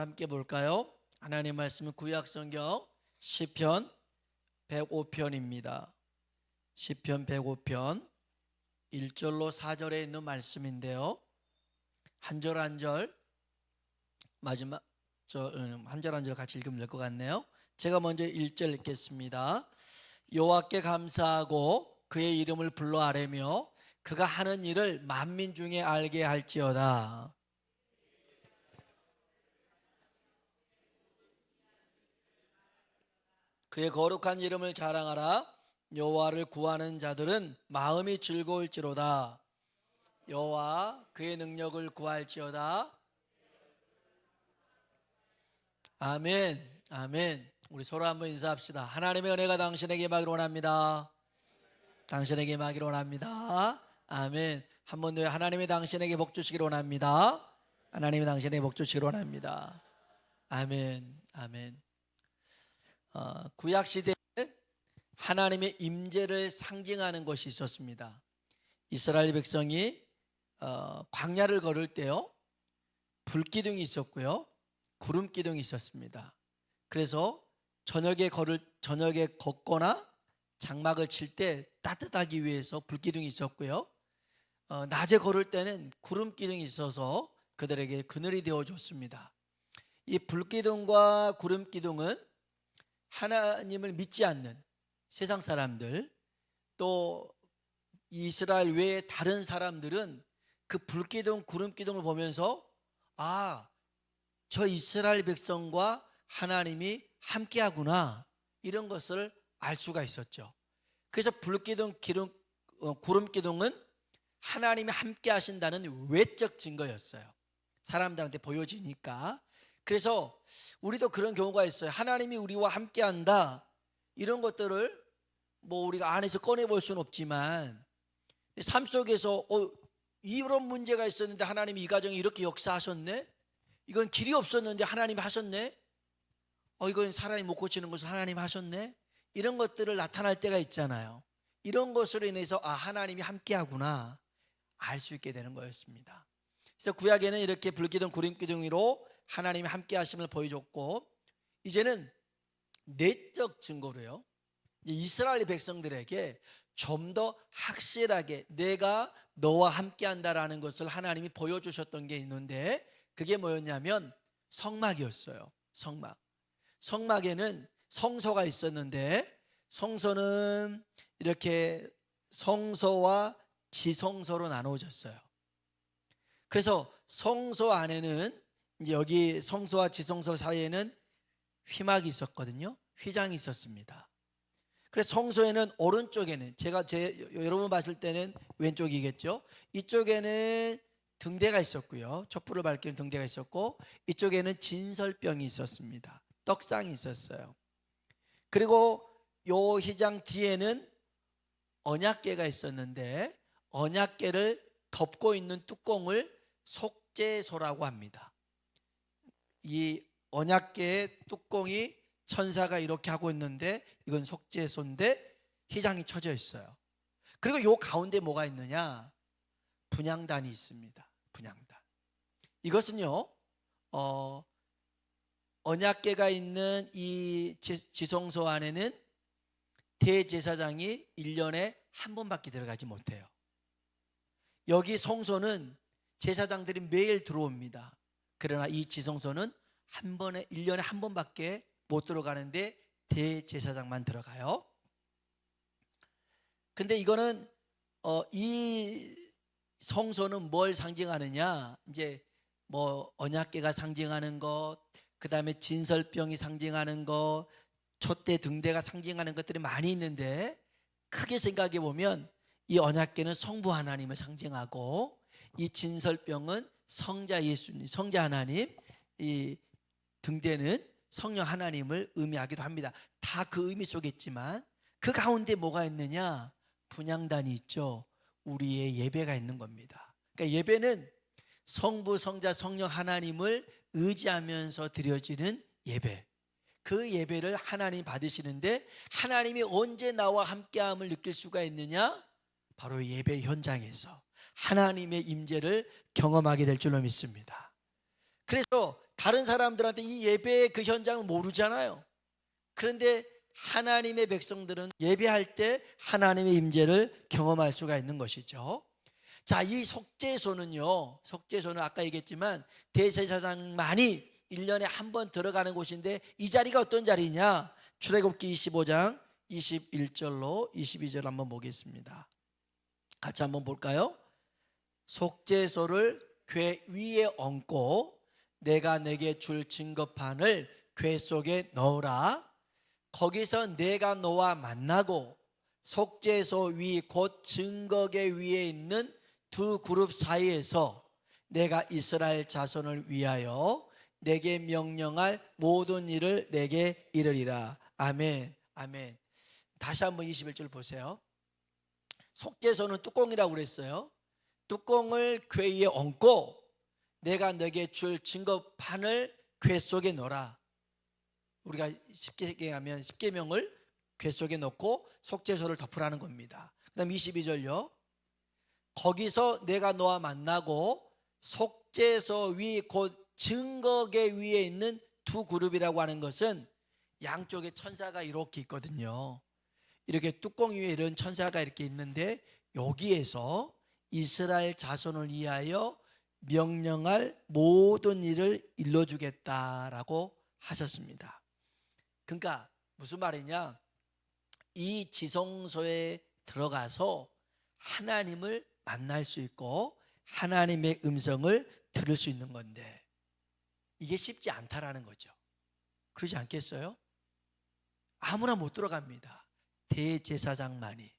함께 볼까요? 하나님 말씀은 구약성경 시편 105편입니다. 시편 105편 1절로 4절에 있는 말씀인데요. 한 절 한 절 마지막 한 절 한 절 같이 읽으면 될 것 같네요. 제가 먼저 1절 읽겠습니다. 여호와께 감사하고 그의 이름을 불러 아뢰며 그가 하는 일을 만민 중에 알게 할지어다. 그의 거룩한 이름을 자랑하라. 여호와를 구하는 자들은 마음이 즐거울지로다. 여호와 그의 능력을 구할지어다. 아멘. 아멘. 우리 서로 한번 인사합시다. 하나님의 은혜가 당신에게 임하기를 원합니다. 당신에게 임하기를 원합니다. 아멘. 한 번 더 하나님이 당신에게 복 주시기를 원합니다. 하나님이 당신에게 복 주시기를 원합니다. 아멘. 아멘. 구약 시대에 하나님의 임재를 상징하는 것이 있었습니다. 이스라엘 백성이 광야를 걸을 때요, 불기둥이 있었고요, 구름기둥이 있었습니다. 그래서 저녁에 걷거나 장막을 칠 때 따뜻하기 위해서 불기둥이 있었고요, 낮에 걸을 때는 구름기둥이 있어서 그들에게 그늘이 되어줬습니다. 이 불기둥과 구름기둥은 하나님을 믿지 않는 세상 사람들, 또 이스라엘 외의 다른 사람들은 그 불기둥 구름기둥을 보면서 저 이스라엘 백성과 하나님이 함께하구나, 이런 것을 알 수가 있었죠. 그래서 불기둥 구름기둥은 하나님이 함께 하신다는 외적 증거였어요. 사람들한테 보여지니까. 그래서 우리도 그런 경우가 있어요. 하나님이 우리와 함께한다, 이런 것들을 우리가 안에서 꺼내볼 수는 없지만 삶 속에서 이런 문제가 있었는데 하나님이 이 가정에 이렇게 역사하셨네, 이건 길이 없었는데 하나님이 하셨네, 이건 사람이 못 고치는 것을 하나님이 하셨네, 이런 것들을 나타날 때가 있잖아요. 이런 것으로 인해서 하나님이 함께하구나 알 수 있게 되는 거였습니다. 그래서 구약에는 이렇게 불기둥 구름기둥으로 하나님이 함께 하심을 보여줬고, 이제는 내적 증거로요, 이스라엘 백성들에게 좀 더 확실하게 내가 너와 함께 한다라는 것을 하나님이 보여주셨던 게 있는데, 그게 뭐였냐면 성막이었어요. 성막에는 성소가 있었는데, 성소는 이렇게 성소와 지성소로 나누어졌어요. 그래서 성소 안에는 이제 여기 성소와 지성소 사이에는 휘막이 있었거든요. 휘장이 있었습니다. 그래서 성소에는 오른쪽에는 여러분 봤을 때는 왼쪽이겠죠. 이쪽에는 등대가 있었고요, 촛불을 밝히는 등대가 있었고, 이쪽에는 진설병이 있었습니다. 떡상이 있었어요. 그리고 요 휘장 뒤에는 언약궤가 있었는데, 언약궤를 덮고 있는 뚜껑을 속죄소라고 합니다. 이 언약궤의 뚜껑이 천사가 이렇게 하고 있는데 이건 속죄소인데 휘장이 쳐져 있어요. 그리고 요 가운데 뭐가 있느냐? 분향단이 있습니다. 분향단. 이것은요, 언약궤가 있는 이 지성소 안에는 대제사장이 1년에 한 번밖에 들어가지 못해요. 여기 성소는 제사장들이 매일 들어옵니다. 그러나 이 지성소는 1년에 한 번밖에 못 들어가는데 대제사장만 들어가요. 근데 이거는 이 성소는 뭘 상징하느냐? 이제 언약궤가 상징하는 것, 그 다음에 진설병이 상징하는 것, 촛대 등대가 상징하는 것들이 많이 있는데, 크게 생각해 보면 이 언약궤는 성부 하나님을 상징하고, 이 진설병은 성자 예수님, 성자 하나님, 이 등대는 성령 하나님을 의미하기도 합니다. 다 그 의미 속에 있지만 그 가운데 뭐가 있느냐? 분향단이 있죠. 우리의 예배가 있는 겁니다. 그러니까 예배는 성부, 성자, 성령 하나님을 의지하면서 드려지는 예배. 그 예배를 하나님 받으시는데, 하나님이 언제 나와 함께함을 느낄 수가 있느냐? 바로 예배 현장에서 하나님의 임재를 경험하게 될 줄로 믿습니다. 그래서 다른 사람들한테 이 예배의 그 현장을 모르잖아요. 그런데 하나님의 백성들은 예배할 때 하나님의 임재를 경험할 수가 있는 것이죠. 자, 이 속죄소는 아까 얘기했지만 대제사장만이 1년에 한 번 들어가는 곳인데, 이 자리가 어떤 자리냐? 출애굽기 25장 21절로 22절 한번 보겠습니다. 같이 한번 볼까요? 속죄소를 궤 위에 얹고 내가 내게 줄 증거판을 궤 속에 넣으라. 거기서 내가 너와 만나고 속죄소 위 곧 증거궤 위에 있는 두 그룹 사이에서 내가 이스라엘 자손을 위하여 내게 명령할 모든 일을 내게 이르리라. 아멘. 아멘. 다시 한번 21절 보세요. 속죄소는 뚜껑이라고 그랬어요. 뚜껑을 궤 위에 얹고 내가 너에게 줄 증거판을 궤 속에 넣어라. 우리가 쉽게 얘기하면 십계명을 궤 속에 넣고 속죄소를 덮으라는 겁니다. 그 다음 22절요. 거기서 내가 너와 만나고 속죄소 위 곧 증거궤 위에 있는 두 그룹이라고 하는 것은 양쪽에 천사가 이렇게 있거든요. 이렇게 뚜껑 위에 이런 천사가 이렇게 있는데, 여기에서 이스라엘 자손을 위하여 명령할 모든 일을 일러주겠다라고 하셨습니다. 그러니까 무슨 말이냐? 이 지성소에 들어가서 하나님을 만날 수 있고 하나님의 음성을 들을 수 있는 건데, 이게 쉽지 않다라는 거죠. 그러지 않겠어요? 아무나 못 들어갑니다. 대제사장만이,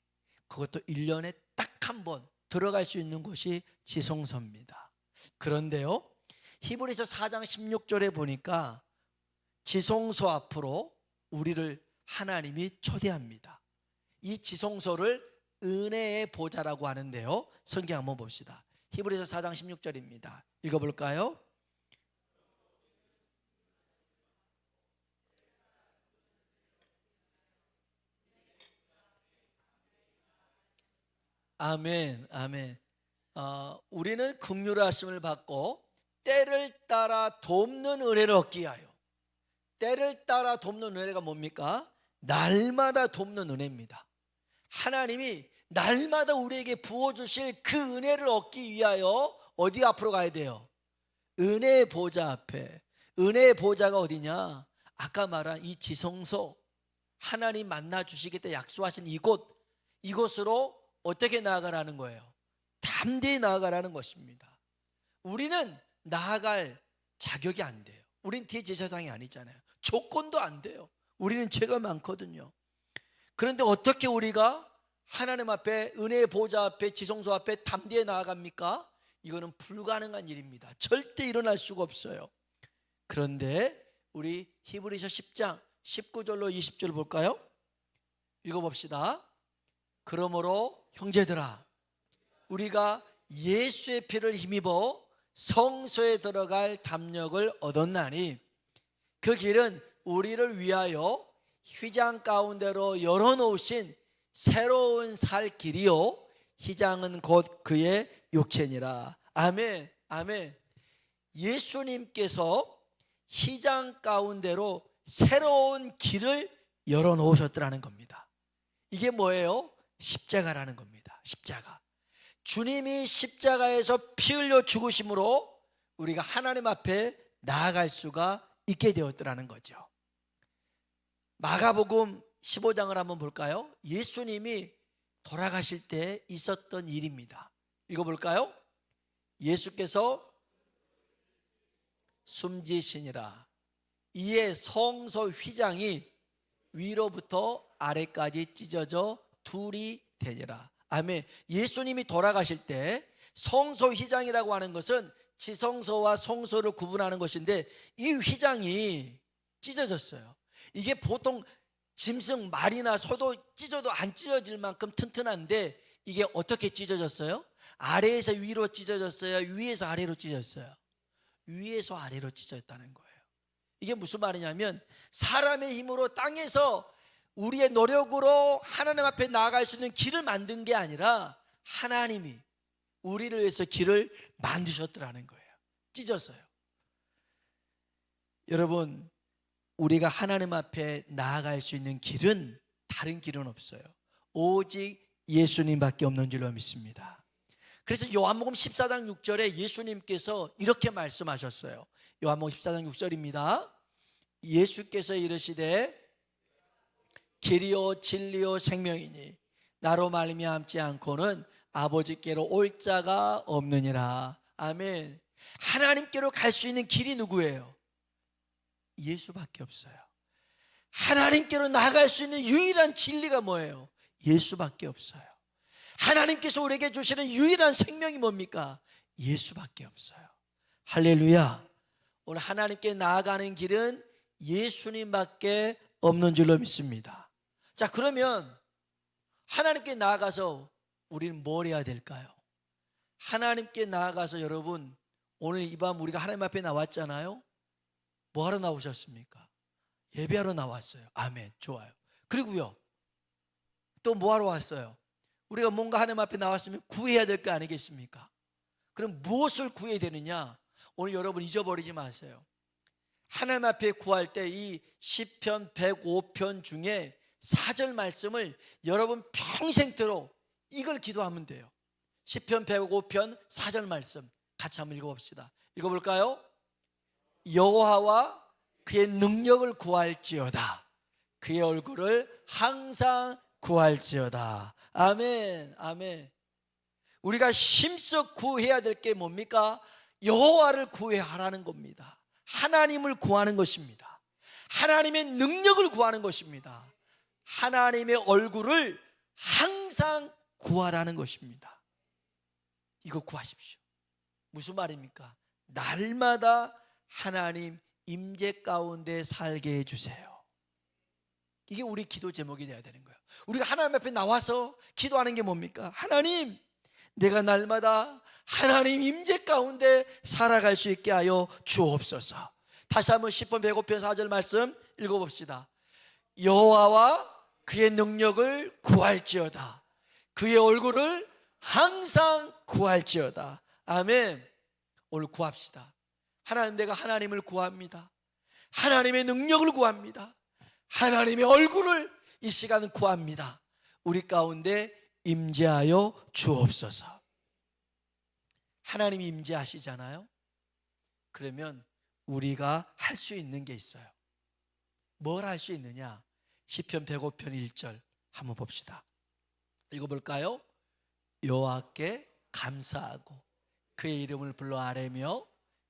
그것도 1년에 딱 한 번 들어갈 수 있는 곳이 지성소입니다. 그런데요, 히브리서 4장 16절에 보니까 지성소 앞으로 우리를 하나님이 초대합니다. 이 지성소를 은혜의 보좌라고 하는데요, 성경 한번 봅시다. 히브리서 4장 16절입니다. 읽어볼까요? 아멘. 아멘. 우리는 긍휼하심을 받고 때를 따라 돕는 은혜를 얻기 위하여. 때를 따라 돕는 은혜가 뭡니까? 날마다 돕는 은혜입니다. 하나님이 날마다 우리에게 부어주실 그 은혜를 얻기 위하여 어디 앞으로 가야 돼요? 은혜의 보좌 앞에. 은혜의 보좌가 어디냐? 아까 말한 이 지성소, 하나님 만나 주시겠다 약속하신 이곳으로 어떻게 나아가라는 거예요? 담대히 나아가라는 것입니다. 우리는 나아갈 자격이 안 돼요. 우린 대제사장이 아니잖아요. 조건도 안 돼요. 우리는 죄가 많거든요. 그런데 어떻게 우리가 하나님 앞에, 은혜의 보좌 앞에, 지성소 앞에 담대히 나아갑니까? 이거는 불가능한 일입니다. 절대 일어날 수가 없어요. 그런데 우리 히브리서 10장 19절로 20절 볼까요? 읽어봅시다. 그러므로 형제들아, 우리가 예수의 피를 힘입어 성소에 들어갈 담력을 얻었나니 그 길은 우리를 위하여 휘장 가운데로 열어놓으신 새로운 살 길이요 휘장은 곧 그의 육체니라. 아멘. 아멘. 예수님께서 휘장 가운데로 새로운 길을 열어놓으셨더라는 겁니다. 이게 뭐예요? 십자가라는 겁니다. 십자가. 주님이 십자가에서 피 흘려 죽으심으로 우리가 하나님 앞에 나아갈 수가 있게 되었더라는 거죠. 마가복음 15장을 한번 볼까요? 예수님이 돌아가실 때 있었던 일입니다. 읽어볼까요? 예수께서 숨지시니라. 이에 성소 휘장이 위로부터 아래까지 찢어져 둘이 되니라. 아멘. 예수님이 돌아가실 때 성소 휘장이라고 하는 것은 지성소와 성소를 구분하는 것인데, 이 휘장이 찢어졌어요. 이게 보통 짐승 말이나 소도 찢어도 안 찢어질 만큼 튼튼한데, 이게 어떻게 찢어졌어요? 아래에서 위로 찢어졌어요? 위에서 아래로 찢어졌어요? 위에서 아래로 찢어졌다는 거예요. 이게 무슨 말이냐면, 사람의 힘으로 땅에서 우리의 노력으로 하나님 앞에 나아갈 수 있는 길을 만든 게 아니라 하나님이 우리를 위해서 길을 만드셨더라는 거예요. 찢었어요. 여러분, 우리가 하나님 앞에 나아갈 수 있는 길은 다른 길은 없어요. 오직 예수님밖에 없는 줄로 믿습니다. 그래서 요한복음 14장 6절에 예수님께서 이렇게 말씀하셨어요. 요한복음 14장 6절입니다. 예수께서 이르시되 길이요 진리요 생명이니 나로 말미암지 않고는 아버지께로 올 자가 없느니라. 아멘. 하나님께로 갈 수 있는 길이 누구예요? 예수밖에 없어요. 하나님께로 나아갈 수 있는 유일한 진리가 뭐예요? 예수밖에 없어요. 하나님께서 우리에게 주시는 유일한 생명이 뭡니까? 예수밖에 없어요. 할렐루야. 오늘 하나님께 나아가는 길은 예수님밖에 없는 줄로 믿습니다. 자, 그러면 하나님께 나아가서 우리는 뭘 해야 될까요? 하나님께 나아가서 여러분, 오늘 이 밤 우리가 하나님 앞에 나왔잖아요. 뭐 하러 나오셨습니까? 예배하러 나왔어요. 아멘. 좋아요. 그리고요, 또 뭐 하러 왔어요? 우리가 뭔가 하나님 앞에 나왔으면 구해야 될 거 아니겠습니까? 그럼 무엇을 구해야 되느냐? 오늘 여러분 잊어버리지 마세요. 하나님 앞에 구할 때 이 시편 105편 중에 4절 말씀을 여러분 평생토록 이걸 기도하면 돼요. 시편 105편 4절 말씀 같이 한번 읽어봅시다. 읽어볼까요? 여호와와 그의 능력을 구할지어다. 그의 얼굴을 항상 구할지어다. 아멘. 아멘. 우리가 힘써 구해야 될 게 뭡니까? 여호와를 구해하라는 겁니다. 하나님을 구하는 것입니다. 하나님의 능력을 구하는 것입니다. 하나님의 얼굴을 항상 구하라는 것입니다. 이거 구하십시오. 무슨 말입니까? 날마다 하나님 임재 가운데 살게 해주세요. 이게 우리 기도 제목이 되어야 되는 거예요. 우리가 하나님 앞에 나와서 기도하는 게 뭡니까? 하나님, 내가 날마다 하나님 임재 가운데 살아갈 수 있게 하여 주옵소서. 다시 한번 시편 105편 4절 말씀 읽어봅시다. 여호와와 그의 능력을 구할지어다. 그의 얼굴을 항상 구할지어다. 아멘. 오늘 구합시다. 하나님, 내가 하나님을 구합니다. 하나님의 능력을 구합니다. 하나님의 얼굴을 이 시간 구합니다. 우리 가운데 임재하여 주옵소서. 하나님이 임재하시잖아요. 그러면 우리가 할 수 있는 게 있어요. 뭘 할 수 있느냐? 시편 105편 1절 한번 봅시다. 읽어볼까요? 여호와께 감사하고 그의 이름을 불러 아뢰며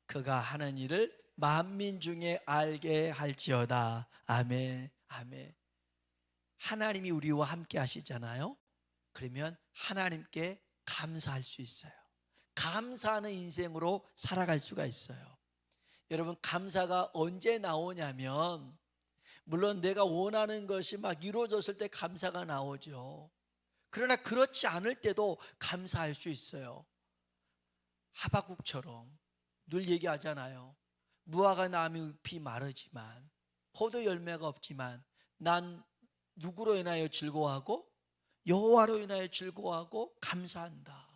그가 하는 일을 만민 중에 알게 할지어다. 아멘. 아멘. 하나님이 우리와 함께 하시잖아요. 그러면 하나님께 감사할 수 있어요. 감사하는 인생으로 살아갈 수가 있어요. 여러분, 감사가 언제 나오냐면, 물론 내가 원하는 것이 막 이루어졌을 때 감사가 나오죠. 그러나 그렇지 않을 때도 감사할 수 있어요. 하박국처럼 늘 얘기하잖아요. 무화과 나무 잎이 마르지만 포도 열매가 없지만 난 누구로 인하여 즐거워하고? 여호와로 인하여 즐거워하고 감사한다.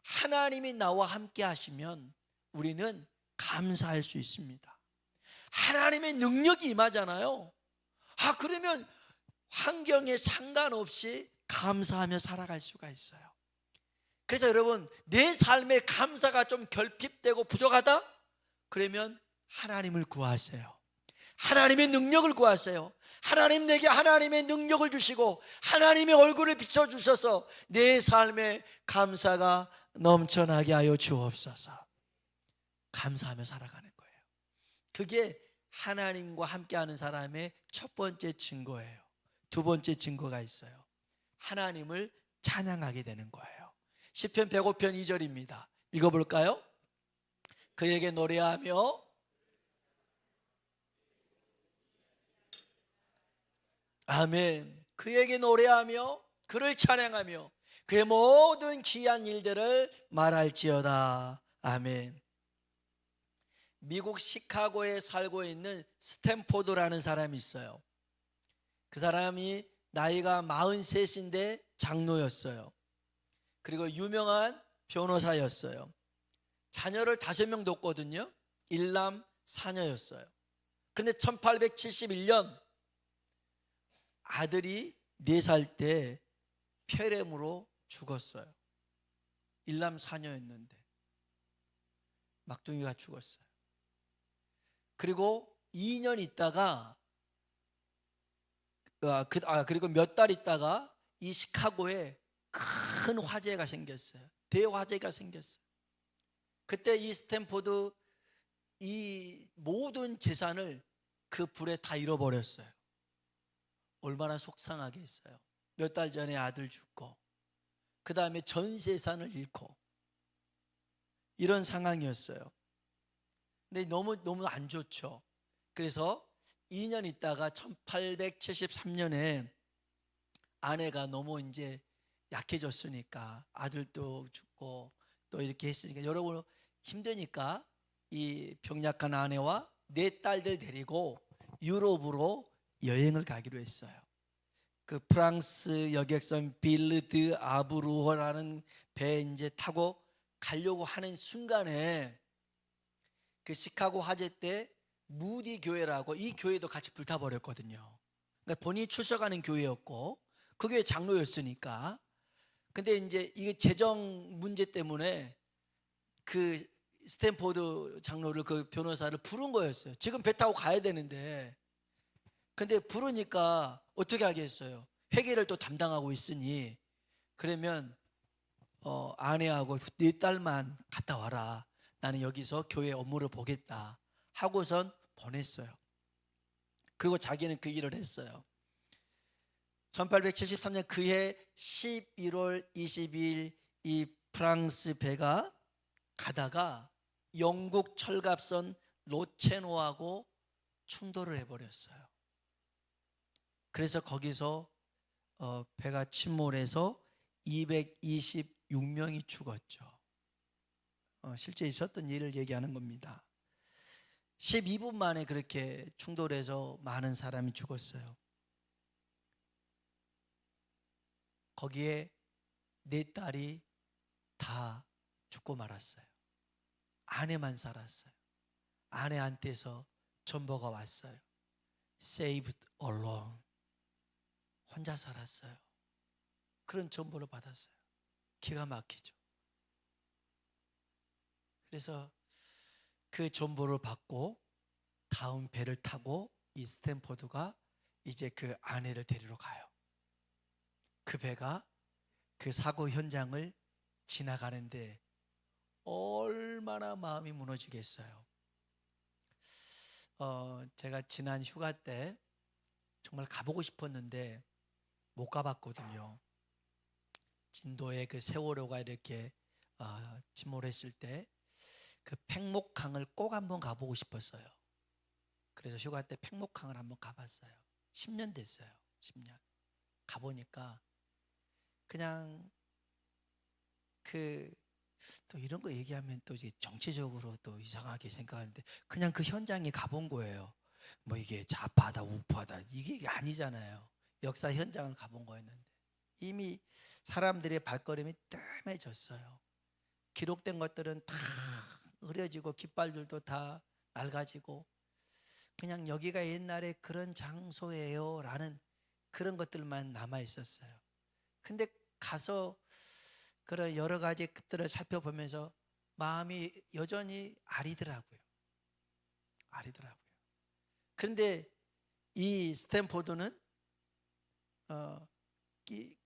하나님이 나와 함께 하시면 우리는 감사할 수 있습니다. 하나님의 능력이 임하잖아요. 그러면 환경에 상관없이 감사하며 살아갈 수가 있어요. 그래서 여러분, 내 삶에 감사가 좀 결핍되고 부족하다? 그러면 하나님을 구하세요. 하나님의 능력을 구하세요. 하나님, 내게 하나님의 능력을 주시고 하나님의 얼굴을 비춰주셔서 내 삶에 감사가 넘쳐나게 하여 주옵소서. 감사하며 살아가는 거예요. 그게 하나님과 함께하는 사람의 첫 번째 증거예요. 두 번째 증거가 있어요. 하나님을 찬양하게 되는 거예요. 시편 105편 2절입니다. 읽어볼까요? 그에게 노래하며 아멘. 그에게 노래하며 그를 찬양하며 그의 모든 기이한 일들을 말할지어다. 아멘. 미국 시카고에 살고 있는 스탠포드라는 사람이 있어요. 그 사람이 나이가 43인데 장로였어요. 그리고 유명한 변호사였어요. 자녀를 5명 뒀거든요. 1남 사녀였어요. 그런데 1871년 아들이 4살 때 폐렴으로 죽었어요. 일남 사녀였는데 막둥이가 죽었어요. 그리고 2년 있다가 그리고 몇 달 있다가 이 시카고에 큰 화재가 생겼어요. 대화재가 생겼어요. 그때 이 스탠포드 이 모든 재산을 그 불에 다 잃어버렸어요. 얼마나 속상하겠어요. 몇 달 전에 아들 죽고 그 다음에 전 재산을 잃고 이런 상황이었어요. 근데 너무 안 좋죠. 그래서 2년 있다가 1873년에 아내가 너무 이제 약해졌으니까 아들도 죽고 또 이렇게 했으니까 여러분 힘드니까 이 병약한 아내와 4딸들 데리고 유럽으로 여행을 가기로 했어요. 그 프랑스 여객선 빌르 드 아브루어라는 배에 이제 타고 가려고 하는 순간에 그 시카고 화재 때 무디 교회라고 이 교회도 같이 불타버렸거든요. 그러니까 본인이 출석하는 교회였고 그 교회 장로였으니까. 근데 이제 이게 재정 문제 때문에 그 스탠포드 장로를 그 변호사를 부른 거였어요. 지금 배 타고 가야 되는데 근데 부르니까 어떻게 하겠어요? 회계를 또 담당하고 있으니 그러면 아내하고 4딸만 갔다 와라. 나는 여기서 교회 업무를 보겠다 하고선 보냈어요. 그리고 자기는 그 일을 했어요. 1873년 그해 11월 22일 이 프랑스 배가 가다가 영국 철갑선 로체노하고 충돌을 해버렸어요. 그래서 거기서 배가 침몰해서 226명이 죽었죠. 실제 있었던 일을 얘기하는 겁니다. 12분 만에 그렇게 충돌해서 많은 사람이 죽었어요. 거기에 4딸이 다 죽고 말았어요. 아내만 살았어요. 아내한테서 전보가 왔어요. Saved alone. 혼자 살았어요. 그런 전보를 받았어요. 기가 막히죠. 그래서 그 전보를 받고 다음 배를 타고 이 스탠포드가 이제 그 아내를 데리러 가요. 그 배가 그 사고 현장을 지나가는데 얼마나 마음이 무너지겠어요. 제가 지난 휴가 때 정말 가보고 싶었는데 못 가봤거든요. 진도에 그 세월호가 이렇게 침몰했을 때 그 팽목항을 꼭 한번 가보고 싶었어요. 그래서 휴가 때 팽목항을 한번 가봤어요. 10년 됐어요. 10년. 가보니까 그냥 또 이런 거 얘기하면 또 이제 정치적으로 또 이상하게 생각하는데 그냥 그 현장에 가본 거예요. 뭐 이게 좌파다 우파다 이게 아니잖아요. 역사 현장을 가본 거였는데 이미 사람들의 발걸음이 뜸해졌어요. 기록된 것들은 다 흐려지고 깃발들도 다 낡아지고 그냥 여기가 옛날에 그런 장소예요 라는 그런 것들만 남아 있었어요. 근데 가서 그런 여러 가지 것들을 살펴보면서 마음이 여전히 아리더라고요. 그런데 이 스탠포드는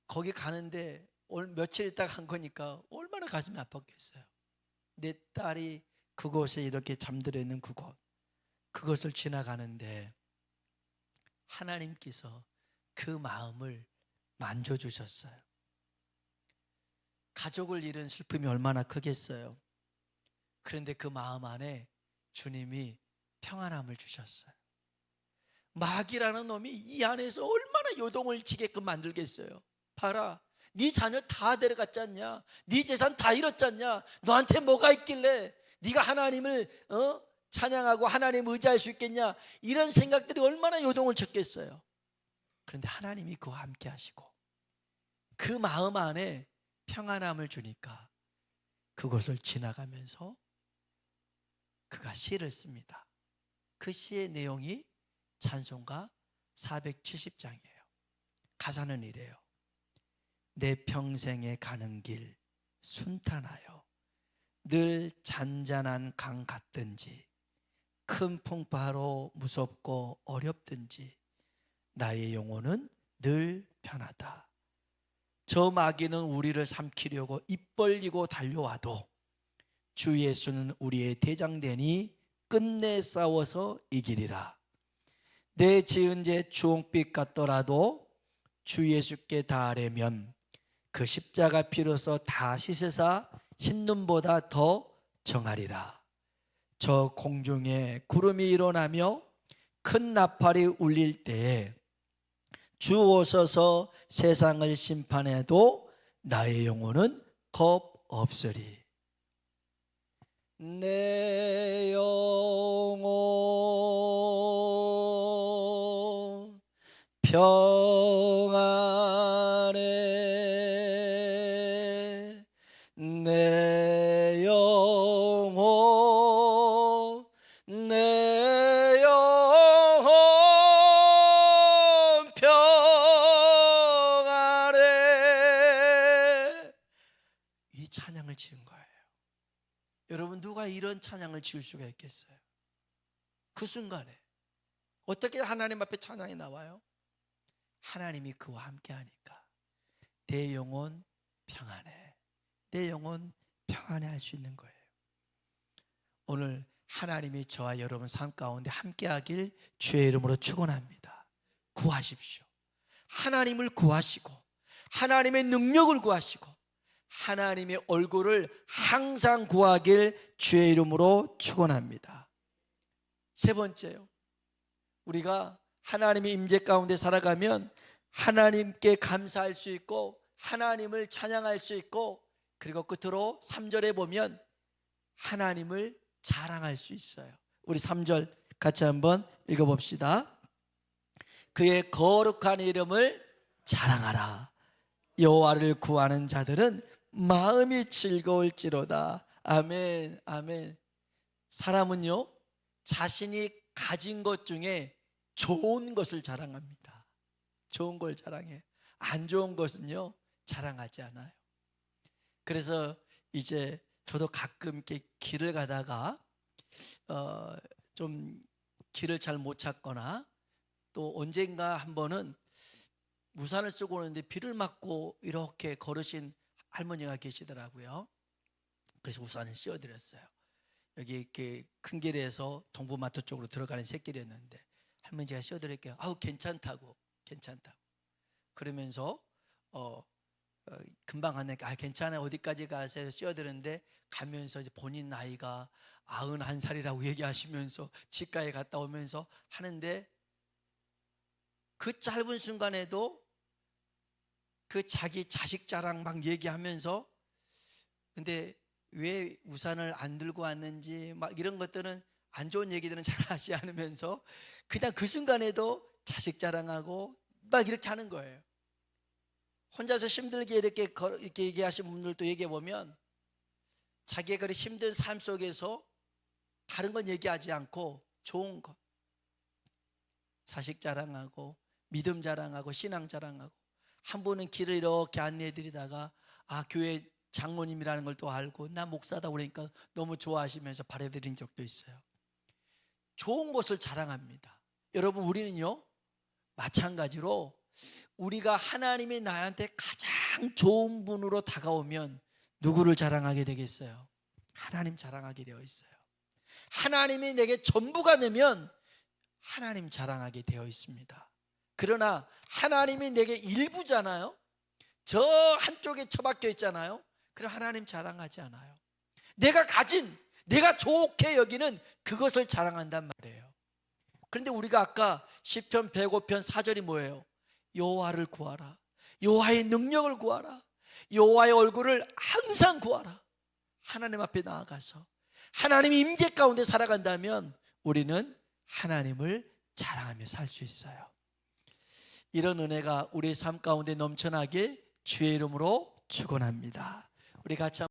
거기 가는데 며칠 있다가 간 거니까 얼마나 가슴이 아팠겠어요. 내 딸이 그곳에 이렇게 잠들어 있는 그것을 지나가는데 하나님께서 그 마음을 만져주셨어요. 가족을 잃은 슬픔이 얼마나 크겠어요. 그런데 그 마음 안에 주님이 평안함을 주셨어요. 마귀라는 놈이 이 안에서 얼마나 요동을 치게끔 만들겠어요. 봐라, 네 자녀 다 데려갔지 않냐? 네 재산 다 잃었지 않냐? 너한테 뭐가 있길래 네가 하나님을 찬양하고 하나님 의지할 수 있겠냐? 이런 생각들이 얼마나 요동을 쳤겠어요. 그런데 하나님이 그와 함께 하시고 그 마음 안에 평안함을 주니까 그것을 지나가면서 그가 시를 씁니다. 그 시의 내용이 찬송가 470장이에요. 가사는 이래요. 내 평생에 가는 길 순탄하여 늘 잔잔한 강 같든지 큰 풍파로 무섭고 어렵든지 나의 영혼은 늘 편하다. 저 마귀는 우리를 삼키려고 입 벌리고 달려와도 주 예수는 우리의 대장되니 끝내 싸워서 이기리라. 내 지은 죄 주홍빛 같더라도 주 예수께 닿으려면 그 십자가 피로서 다 씻으사 흰눈보다 더 정하리라. 저 공중에 구름이 일어나며 큰 나팔이 울릴 때에 주 오셔서 세상을 심판해도 나의 영혼은 겁 없으리. 내 영혼 평안해. 내 영혼 평안해. 이 찬양을 지은 거예요. 여러분, 누가 이런 찬양을 지을 수가 있겠어요? 그 순간에 어떻게 하나님 앞에 찬양이 나와요? 하나님이 그와 함께 하니까 내 영혼 평안해. 내 영혼 평안해 할 수 있는 거예요. 오늘 하나님이 저와 여러분 삶 가운데 함께 하길 주의 이름으로 축원합니다. 구하십시오. 하나님을 구하시고 하나님의 능력을 구하시고 하나님의 얼굴을 항상 구하길 주의 이름으로 축원합니다. 세 번째요, 우리가 하나님의 임재 가운데 살아가면 하나님께 감사할 수 있고 하나님을 찬양할 수 있고, 그리고 끝으로 3절에 보면 하나님을 자랑할 수 있어요. 우리 3절 같이 한번 읽어봅시다. 그의 거룩한 이름을 자랑하라. 여호와를 구하는 자들은 마음이 즐거울지로다. 아멘, 아멘. 사람은요, 자신이 가진 것 중에 좋은 것을 자랑합니다. 좋은 걸 자랑해. 안 좋은 것은요, 자랑하지 않아요. 그래서 이제 저도 가끔 이렇게 길을 가다가 좀 길을 잘 못 찾거나 또 언젠가 한 번은 우산을 쓰고 오는데 비를 맞고 이렇게 걸으신 할머니가 계시더라고요. 그래서 우산을 씌워드렸어요. 여기 이렇게 큰 길에서 동부마트 쪽으로 들어가는 새길이었는데 할머니가 씌워드릴게요. 아우 괜찮다고 그러면서 금방 하니까 괜찮아요, 어디까지 가세요 씌워드렸는데, 가면서 이제 본인 나이가 91살이라고 얘기하시면서 집가에 갔다 오면서 하는데, 그 짧은 순간에도 그 자기 자식 자랑 막 얘기하면서, 근데 왜 우산을 안 들고 왔는지 막 이런 것들은 안 좋은 얘기들은 잘 하지 않으면서 그냥 그 순간에도 자식 자랑하고 막 이렇게 하는 거예요. 혼자서 힘들게 이렇게 얘기하신 분들도 얘기해 보면 자기가 그렇게 힘든 삶 속에서 다른 건 얘기하지 않고 좋은 것, 자식 자랑하고 믿음 자랑하고 신앙 자랑하고, 한 분은 길을 이렇게 안내해 드리다가 교회 장로님이라는 걸 또 알고 나 목사다 그러니까 너무 좋아하시면서 바래드린 적도 있어요. 좋은 것을 자랑합니다. 여러분, 우리는요 마찬가지로 우리가 하나님이 나한테 가장 좋은 분으로 다가오면 누구를 자랑하게 되겠어요? 하나님 자랑하게 되어 있어요. 하나님이 내게 전부가 되면 하나님 자랑하게 되어 있습니다. 그러나 하나님이 내게 일부잖아요. 저 한쪽에 처박혀 있잖아요. 그럼 하나님 자랑하지 않아요. 내가 가진, 내가 좋게 여기는 그것을 자랑한단 말이에요. 그런데 우리가 아까 시편 105편 4절이 뭐예요? 여호와를 구하라. 여호와의 능력을 구하라. 여호와의 얼굴을 항상 구하라. 하나님 앞에 나아가서 하나님의 임재 가운데 살아간다면 우리는 하나님을 자랑하며 살 수 있어요. 이런 은혜가 우리의 삶 가운데 넘쳐나길 주의 이름으로 축원합니다. 우리 같이